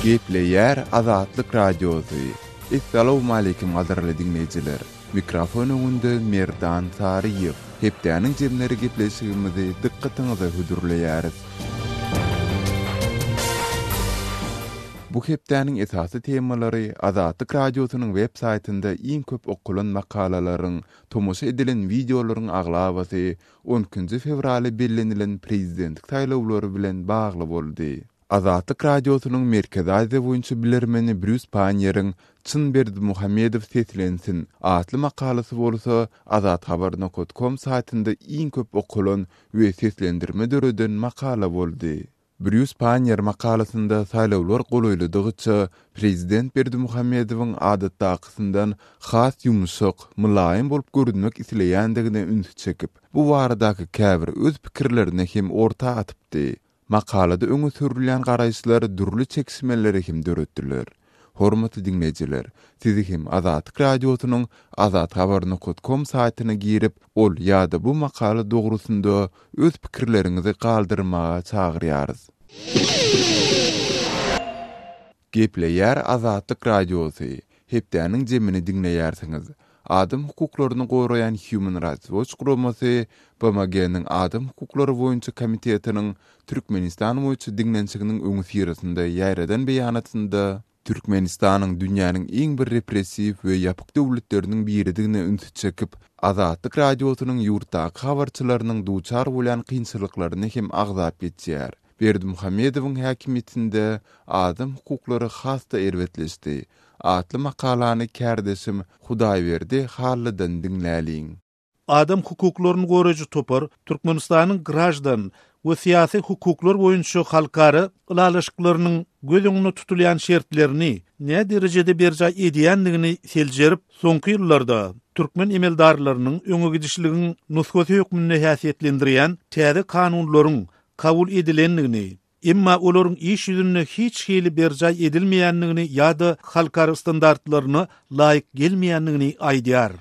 Gepleýär Azatlyk Radiosu. Assalamu alaykum gaderli dinleýijiler. Mikrofon öňünde Merdan Tariýew. Hepdäniň jemleri gepleşigimizi dikkatiňize hödürleýäris. Bu hepdäniň esasy temalary Azatlyk Radiosynyň web saýtynda iň köp okulan makalalaryň, tomoşa edilen videolaryň aglabasy 10 fevraly belleniliň prezidentlik saýlawlary bilen bagly boldy. Azatlyk Radiosynyň merkezi Aziýa boýunça bilermeni Bruce Panier'in Çynberdi Muhammedow seslensin atly makalasy bolsa azathabar.com saýtynda iň köp okulan we seslendirme döreden makala boldy. Bruce Panier makalasynda saýlawlar golaylydygyça prezident Berdi Muhammedowyň adatdakysyndan has ýumşak, mylaýym bolup görünmek isleýändigine üns çekip, bu baradaky käbir öz pikirlerini hem orta atypdy. Makalada öňe sürülen garaýşlar dürli çekişmeleri hem döretdiler. Hormatly dinleýijiler, sizi hem Azatlyk Radiosynyň azathabar.com saýtyna girip, ol ýa-da bu makala dogrusynda öz pikirleriňizi galdyrmaga çagyrýarys. Gepleýär Azatlyk Radiosu. Hepdäniň jemini dinleýärsiňiz. Adam hukuklaryny goraýan Human Rights Watch guramasy BMG'niň Adam hukuklary boýunça komitetiniň Türkmenistan boýunça dinlençiginiň öňü sirasynda ýaýradan beýanatynda Türkmenistanyň dünýäniň iň bir repressiw we ýapyk döwletleriniň biridigine üns çekip, Azatlyk Radiosynyň ýurtdaky habarçylarynyň duçar bolan kynçylyklaryny hem agzap geçýär. Berdi Muhammedowyň häkimetinde adam hukuklary hasda erwetleşdi. Atly makalany kärdeşim Hudaýberdi Hallydan dinläliň. Adam hukuklaryny goraýjy topar Türkmenistanyň grajdan we syýasy hukuklar boýunça halkara ulalaşyklarynyň gözüňde tutulýan şertlerini ne derejede berja edýändigini seljerip, soňky ýyllarda türkmen emeldarlarynyň öňe gidişliginiň nusgaty hökmüne häsiýetlendirýän täze kanunlaryň kabul edilendigini, emma olaryň iş ýüzüne hiç hili berjay edilmeýändigini ýa-da halkara standartlaryna laýyk gelmeýändigini aýdýar.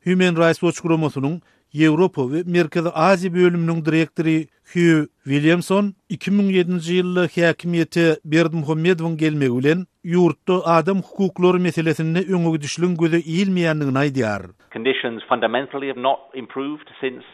Human Rights Watch guramasynyň Ýewropa we Merkezi Aziýa bölüminiň direktori Hugh Williamson 2007-nji ýylda häkimeti Berdi Muhammedowyň gelmegi bilen ýurtda adam hukuklary meselesinde öňe gidişligiň göze iýilmeýändigini aýdýar. Conditions fundamentally have not improved since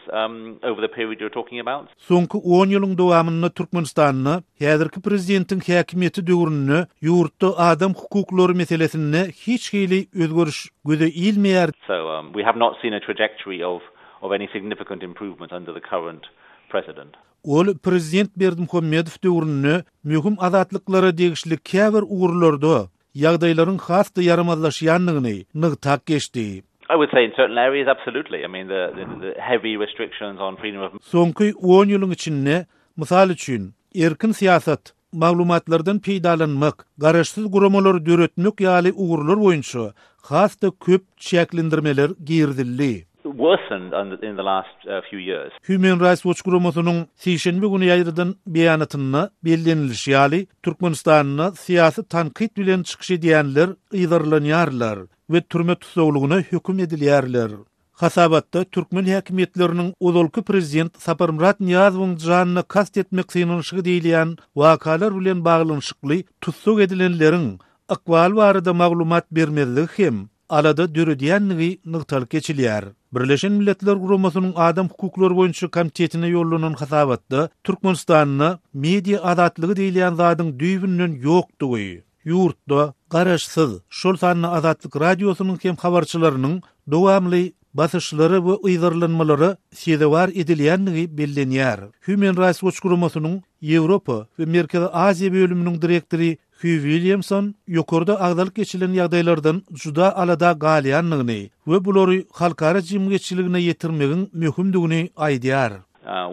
over the period you're talking about. Soňky 10 ýylyň dowamynda Türkmenistanyň häzirki prezidentiň häkimeti döwründe ýurtda adam hukuklary meselesinde hiç hili özgörüş göze iýilmeýär. So we have not seen a trajectory of any significant improvement under the current president. Ol prezident Berdi Muhammedow döwründe möhüm azatlyklara degişli käbir uğurlarda ýagdaýlaryň hasda yaramazlaşýandygyny nygtak geçdi. I would say in certain areas absolutely. I mean the heavy restrictions on freedom of Soňky 10 ýylyň içinde mysal üçin erkin siýasat, maglumatlardan peýdalanmak, garaşsyz guramalar döretmek ýaly uğurlar boýunça hasda köp çäklendirmeler girdildi. Worsened in the last few years. Human Rights Watch guramasynyň sişenbe güni ýaýradan beýanatyna bellenilýär ýaly Türkmenistanyň syýasy tanqid bilen çykyş edýänler ýydarlanýarlar we türme tutsaglygyna hökm edilýärler. Hasabatda Türkmen häkimetleriniň ozalky prezident Saparmurat Niýazowyň janyna kast etmek synanyşy diýilýän wakalar bilen baglanyşykly tutsag edilenleriň akwal barada maglumat bermezligi hem alada döredýänligi nygtalyk geçilýär. Birleşen Milletler Guramasynyň adam hukuklary boýunça komitetine ýollanan hasabatda Türkmenistanyň media azatlygy diýilýän zadyň düýbünden ýokdugy, ýurtda garaşsyz, şol sanly Azatlyk Radiosynyň hem habarçylarynyň dowamly basyşlary we ýydarlanmalary sezewar edilýändigi bellenýär. Human Rights Watch Guramasynyň Ýewropa we Merkezi Aziýa bölüminiň direktori Hugh Williamson ýokarda agdalyk geçilen ýagdaýlardan juda alada galýanlygyny we bulary halkara jemgyýetçiligine ýetirmegiň möhümdigini aýdýar.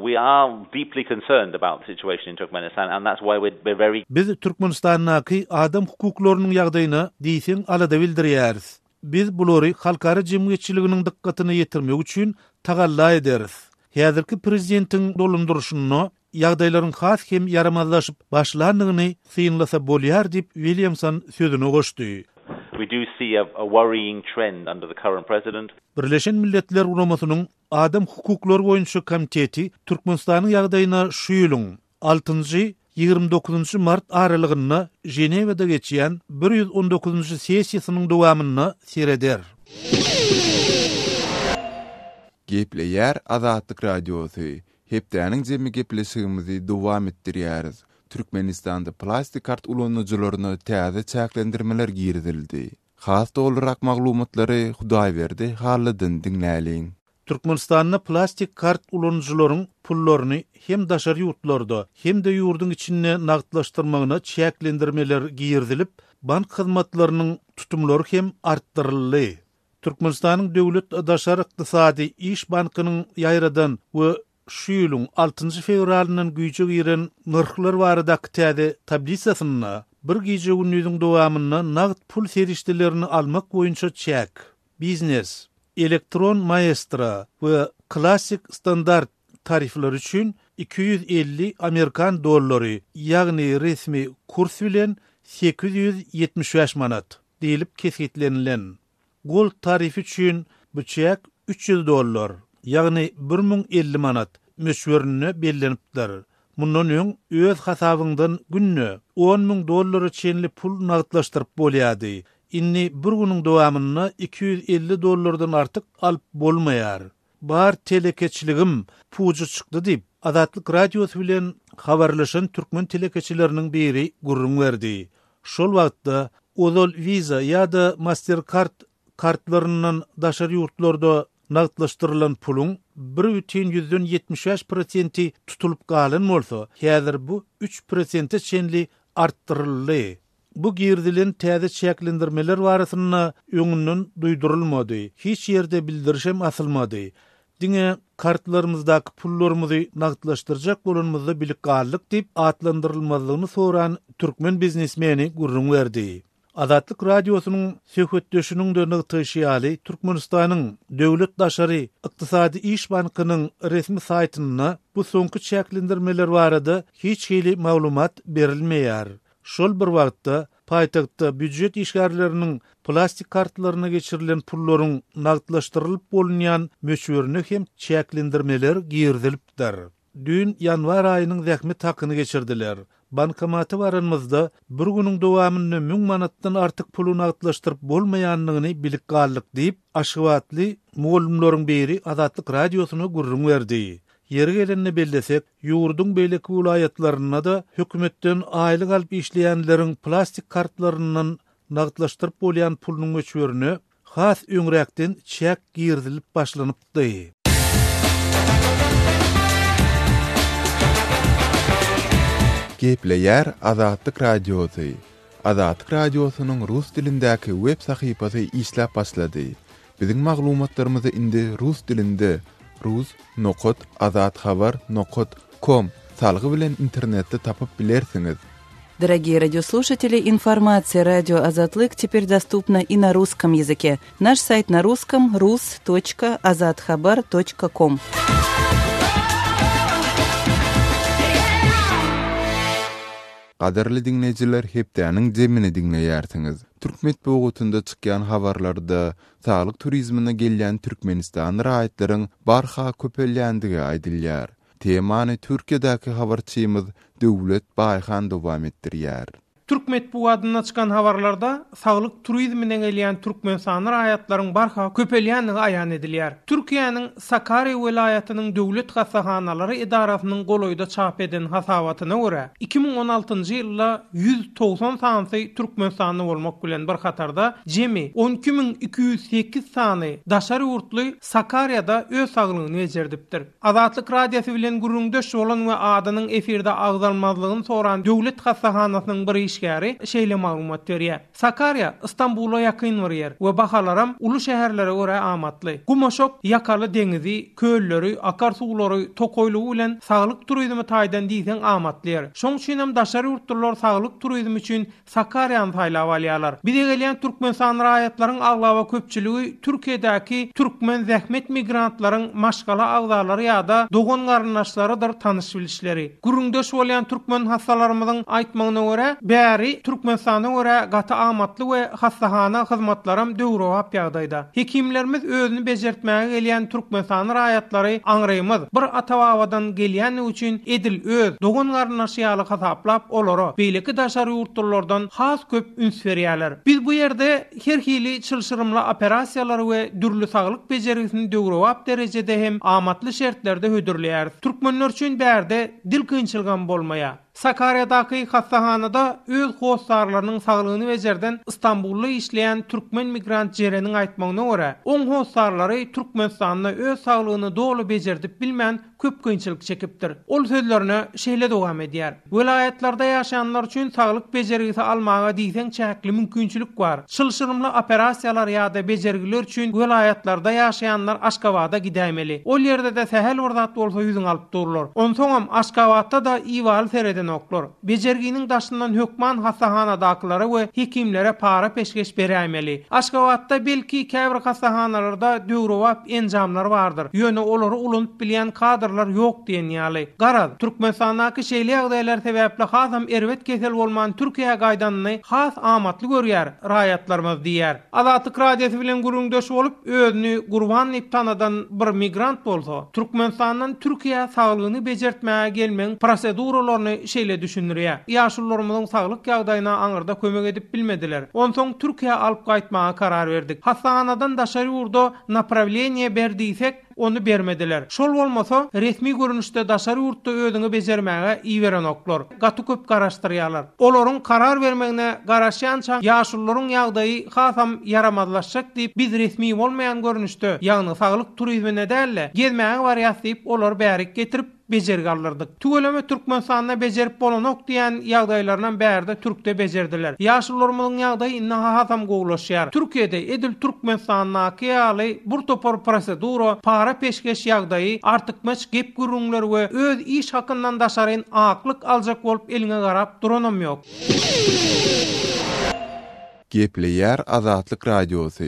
We are deeply concerned about the situation in Turkmenistan and that's why we're very Biz Türkmenistanyň adam hukuklarynyň ýagdaýyna diýsen alada bildirýäris. Biz bulary halkara jemgyýetçiliginiň dikkatine ýetirmek üçin tagalla ederiz. Häzirki prezidentiň dolunduruşyny ýagdaýlaryň has hem yaramazlaşyp başlandygyny synlasa bolýar diýip Williamson sözüne goşdy. We do see a worrying trend under the current president. Birleşen Milletler Guramasynyň adam hukuklary boýunça komiteti Türkmenistanyň ýagdaýyna şu ýylyň 6-njy 29 mart aralygyna Jenewada geçýän 119-njy sessiýasynyň dowamyny sereder. Gepleýär Azatlyk Radiosu. Hepdäniň jemmi gepleşigimizi dowam etdirýäris. Türkmenistanda plastik kart ulanjylaryna täze çäklendirmeler girdildi. Has olarak maglumatlary Hudaýberdi halydan dinläliň. Türkmenistanda plastik kart ulanjylaryň pullaryny hem daşary ýurtlarda hem de ýurdun içinde nagdlaşdyrmagyna çäklendirmeler girdilip, bank hyzmatlarynyň tutumlary hem artdyryldy. Türkmenistanyň döwlet daşary ykdysady iş bankynyň ýaýradan we şu ýylyň 6 fevralynyň güýje giren narhlar baradaky täze tablisasyna bir gece günüň dowamyna nagd pul serişdelerini almak boýunça çek, biznes, elektron maestra we klassik standart tarifler üçin 250 Amerikan dollary, ýagny resmi kurs bilen 875 manat diýilip kesgitlenilen. Gold tarifi üçin bu çek 300 dollar, ýagny 1050 manat meşwerine bellenipdir. Mundan öň öz hasabyňdan günne 10.000 dollar çenli pul nagdlaşdyryp bolýady. Inni bir günüň dowamyna 250 dollardan artyk alyp bolmaýar. Bar telekeçiligim puju çykdy diýip Azatlyk Radiosu bilen habarlaşan türkmen telekeçileriniň biri gurrun berdi. Şol wagtda Ozol Visa ýa-da Mastercard kartlarynyň daşary ýurtlarda nagdlaşdyrylan pulun 1,75% tutulup galan bolsa, häzir bu 3% çenli arttyryldy. Bu girdilen täze çäklendirmeler barasyna öňünden duýdurulmady. Hiç ýerde bildirişem asylmady. Diňe kartlarymyzdaky pullarymyzy nagdlaşdyrjak bolanmyzda bilik gallyk diýip atlandyrylmalygyny soran türkmen biznesmeni gurrun berdi. Azatlyk Radiosunyň söhbetdeşiniň de nygtyşýaly Türkmenistanyň döwlet daşary ykdysady iş bankynyň resmi saýtyna bu soňky çäklendirmeler barada hiç hili maglumat berilmeýär. Şol bir wagtda paýtagtda büdjet işgärleriniň plastik kartlaryna geçirilen pullaryň nagdlaşdyrylyp bolanýan meşwerine hem çäklendirmeler girdilipdir. Dün yanvar aýynyň zähmet hakyny geçirdiler. Bankamaty baranmyzda bir günüň dowamyny 1000 manatdan artyk pulu nagdlaşdyryp bolmaýanlygyny bilik gallyk diýip aşywatly muallumlaryň biri Azatlyk Radiosuny gurrun berdi. Yeri gelenine bellesek, ýurdun beýleki vilayatlaryna da hökümetden aýlyk alyp işleýänleriň plastik kartlarynyň nagdlaşdyryp bolýan pulunyň meşwerine has öňrekden çäk girdilip başlanypdy. Gepleýär Azatlyk Radiosu. Azatlyk Radiosunyň rus dilindäki web sahypasy işläp başlady. Biziň maglumatlarymyzy indi rus dilinde rus.azatxabar.com salgy bilen internetde tapyp bilersiňiz. Дорогие радиослушатели, информация «Радио Азатлык» теперь доступна и на русском языке. Наш сайт на русском rus.azatxabar.com. Qadarly dinleyijiler, hepdäniň jemini dinleýärsiňiz. Türkmet bogutunda çykýan habarlarda saglyk turizmine gelýän Türkmenistan raýatlaryň barha köpelýändigi aýdylýar. Temany Türkiýedäki habarçymyz Döwlet Baýhan dowam etdirýär. Türkmet bu adyna çykan habarlarda saglyk turizmine gelýän Türkmenistan raýatlaryň barha köpelýändigi aýan edilýär. Türkiýanyň Sakarya welaýatynyň döwlet hasahanalary idarasynyň goloýda çap eden hasabatyna görä 2016-njy ýylda 190 sany Türkmenistanyň bolmak bilen bir hatarda jemi 12208 sany daşary ýurtly Sakaryada öz saglygyny ejerdipdir. Azatlyk Radiosu bilen gurrundaş bolan we adynyň efirde agzalmazlygyny soran döwlet hasahanasynyň bir işgäri şeýle maglumat berýär. Sakarya Istanbul'a ýakyn berýär we bahalaram uly şäherlere görä amatly. Gumaşok ýakaly deňizi, kölleri, akar suwlary, tokoýlugy bilen saglyk turizmi taýdan diýsen amatlyar. Şoň üçin hem daşary ýurtlar saglyk turizmi üçin Sakaryany taýlap alýarlar. Bize gelýän Türkmenistan raýatlaryň aglawa köpçüligi Türkiýedäki türkmen zähmet migrantlaryň maşgala agzalary ýa-da dogan garyndaşlarydyr tanyş bilişleri. Gurrundaş bolýan türkmen hasalarymyzyň aýtmagyna görä bäri Türkmenistana göre gata amatly we hastahana hyzmatlaram döwrewap ýagdaýda. Hekimlerimiz özüni bejertmäge gelýän Türkmenistan raýatlary aňraýmaz. Bir atawadan gelýän üçin edil öz dogun garnaşýaly hasaplap olary beýleki daşary ýurtlardan has köp üns berýärler. Biz bu ýerde her hili çylşyrymly operasiýalary we dürli saglyk bejergisini döwrewap derejede hem amatly şertlerde hödürleýär. Türkmenler üçin bärde dil kynçylgan bolmaýa. Sakarya'daki hastahanada öz hostarlarının sağlığını bejerden İstanbullu işleyen Türkmen migrant Ceren'in aytmagyna göre, on hostarları Türkmenistan'da öz sağlığını dolu bejerdip bilmän köp kynçylyk çekipdir. Ol sözlerine şeýle dowam edýär. Vilayetlarda ýaşayanlar üçin saglyk bejergisi almaga diýsen çäkli mümkinçilik bar. Çylşyrymly operasiýalar ýa-da bejergiler üçin vilayetlarda ýaşayanlar Aşgabatda gidämeli. Ol ýerde de sähel wurdat bolsa ýüzüň alyp dururlar. Onsoňam Aşgabatda da iwal sereden oklar. Bejerginiň daşyndan hökman hastahanadakylary we hekimlere para peşkeş berýärmeli. Aşgabatda belki käbir hastahanalarda döwrewap enjamlar bardyr. Ýöne olary ulanyp bilýän kadrlar ýok diýen ýaly. Garaz, Türkmenistanaky şeýle ýagdaýlar sebäpli hasam erwet kesel bolman Türkiýe gaýdanyny has amatly görýär raýatlarymyz diýär. Azatlyk radiosu bilen gurulmdaş bolup özüni gurban diýip tanadan bir migrant bolsa, Türkmenistandan Türkiýe saglygyny bejertmäge gelmeň proseduralaryny şeýle düşünürýär. Ýaşullarymyzyň saglyk ýagdaýyna aňyrda kömek edip bilmediler. Onsoň Türkiýe alyp gaýtmaga karar berdik. Hastahanadan daşary ýurda направление berdiýsek, onu bermediler. Şol bolmasa resmi görünüşde daşary ýurtda özüňi bejermäge iýeren oklar. Gaty köp garaşdyrýarlar. Olaryň karar bermegine garaşýança ýaşullaryň ýagdaýy hasam yaramazlaşjak diýip biz resmi bolmaýan görünüşde, ýagny saglyk turizmine dälle gezmäge barýas diýip olar bärik getirip bejergi alyrdyk. Tügeleme Türkmenistanda bejerip bolanok diýen ýagdaýlaryndan bärde Türkde bejerdiler. Ýaşullarymyň ýagdaýy inna hasam gowlaşýar. Türkiýede edil Türkmenistanaky ýaly bir topar prosedura para peşkeş ýagdaýy artykmaç gep gürüňler we öz iş hakyndan daşaryn aklyk aljak bolup eline garap duranam ýok. Gepleýär Azatlyk radiosu.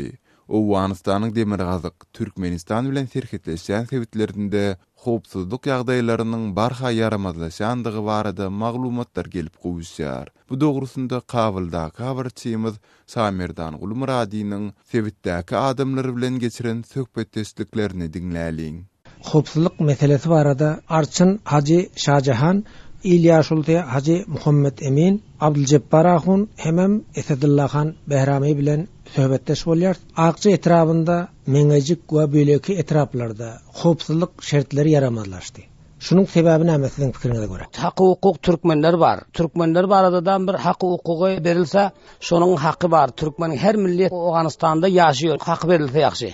Owganystanyň Demirgazyk Türkmenistan bilen serhetleşen sebitlerinde howpsuzlyk ýagdaýlarynyň barha yaramazlaşandygy barada maglumatlar gelip gowuşýar. Bu dogrusunda Kabyldaky habarçymyz Samirdan Gulmuradiň sebitdäki adamlar bilen geçiren söhbetdeşliklerini dinläliň. Howpsuzlyk meselesi barada Arçyn Haji Şajahan, İlyaşulty Haji Muhammed Emin, Abdülcebbar Ahun hemem Esedullah Han Behrami bilen söhbetdeş bolýar. Akçy etrafında meňejik we böleki etraplarda howpsuzlyk şertleri yaramazlaşdy. Şunun sebebi näme siziň pikiriňize göre? Haky hukuk Türkmenler bar. Türkmenler baradadan bir haky hukuky berilse, şonuň haky bar. Türkmen her millet Owganystanda ýaşaýar. Haky berilse ýaxşy.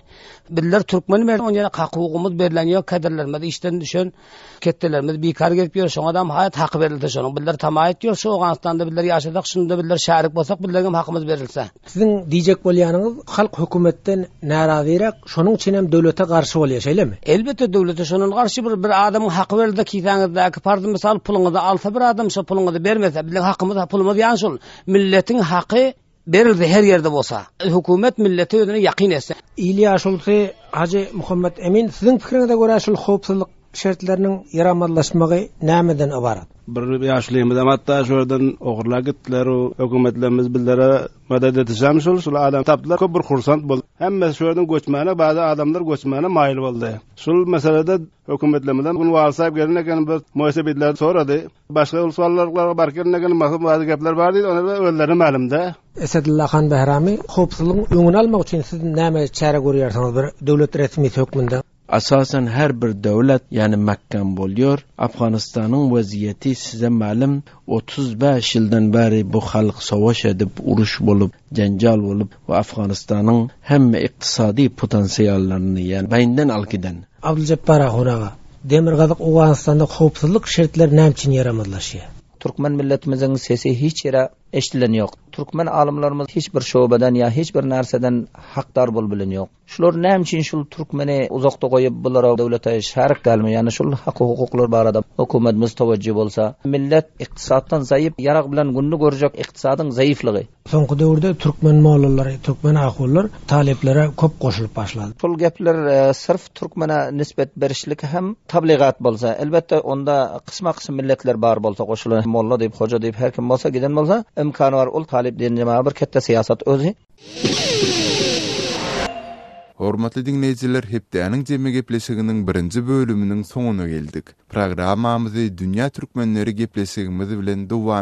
Bizler Türkmen bilen oňa haky hukukumyz berilen ýok, kaderlerimiz işden düşen ketdelerimiz bekar gelip ýör. Şoň adam hayat haky berilse, şonuň bizler tamaýat ýok. Şu Owganystanda bizler ýaşadak, şunda bizler şärik bolsak, bizlerge hakymyz berilse. Siziň diýjek bolýanyňyz halk hökümetden narazyrak, şonuň üçin hem döwlete garşy bolýar, şeýlemi? Elbette döwlete şonuň garşy bir adamyň haky berildi kiýsäňizdäki pardy misal puluňyzy alsa bir adam şo puluňyzy bermese, bizler hakymyz pulumyz ýanşul. Milletin haky berildi her yerde bolsa. Hökümet milleti özüne ýaqyn etse. İlyaşulty Haji Muhammed Emin, siziň pikiriňize göre şol howpsuzlyk şertleriniň yaramazlaşmagy nämeden ibarat? Bir ýaşlymyz hatda şuradan ogurlar gitdiler, hökümetlerimiz bizlere madad etýär şol adam tapdylar, köp bir hursant boldy. Hemme şuradan göçmäne, bazı adamlar göçmäne maýyl boldy. Şol meselede hökümetlerimizden bunu alsayıp gelirken bir muhasebetler sorady. Başga usullarga barkerken bazı gepler bar diýdi, ona ölleri malumda. Esedullah Han Behrami, howpsuzlygyň öňüni almak üçin siz näme çare görýärsiňiz bir döwlet resmi hökmünde? Asasen her bir devlet yani mahkem bolýar. Afganistanyň vaziyeti size malum 35 ýyldan beri bu halk savaş edip, uruş bolup, janjal bolup we Afganistanyň hemme iqtisadi potensiallaryny yani beýinden alkydan. Abdülcebbar Ahun Demirgazyk Owganystanda howpsuzlyk şertleri näme üçin yaramazlaşýar? Türkmen milletimizin sesi hiç yere eşitilen yok. Türkmen alimlerimiz hiç bir şobadan ya hiç bir narseden hakdar bol bilen yok. Şular näme üçin şul Türkmeni uzakda goýup bulara döwlete şärik gelme, yani şul hak hukuklar barada hökümetimiz tawajjuh bolsa, millet iktisatdan zayıf, yarak bilen günni görjek iktisadın zayıflygy. Soňky döwürde Türkmen mollallary, Türkmen ahullar taleplere köp goşulyp başlady. Şol gepler sırf Türkmene nispet berişlik hem tabligat bolsa, elbette onda kısma milletler bar bolsa goşulan molla diýip, hoja diýip her kim bolsa giden bolsa, imkany bar. Ol taliplerin jemä bir kette siyasat özü. Hormatly dinleyijiler, hepdäniň jeme gepleşiginiň birinji bölüminiň soňuna geldik. Programmamyzy dünýä türkmenleri gepleşigimiz bilen dowam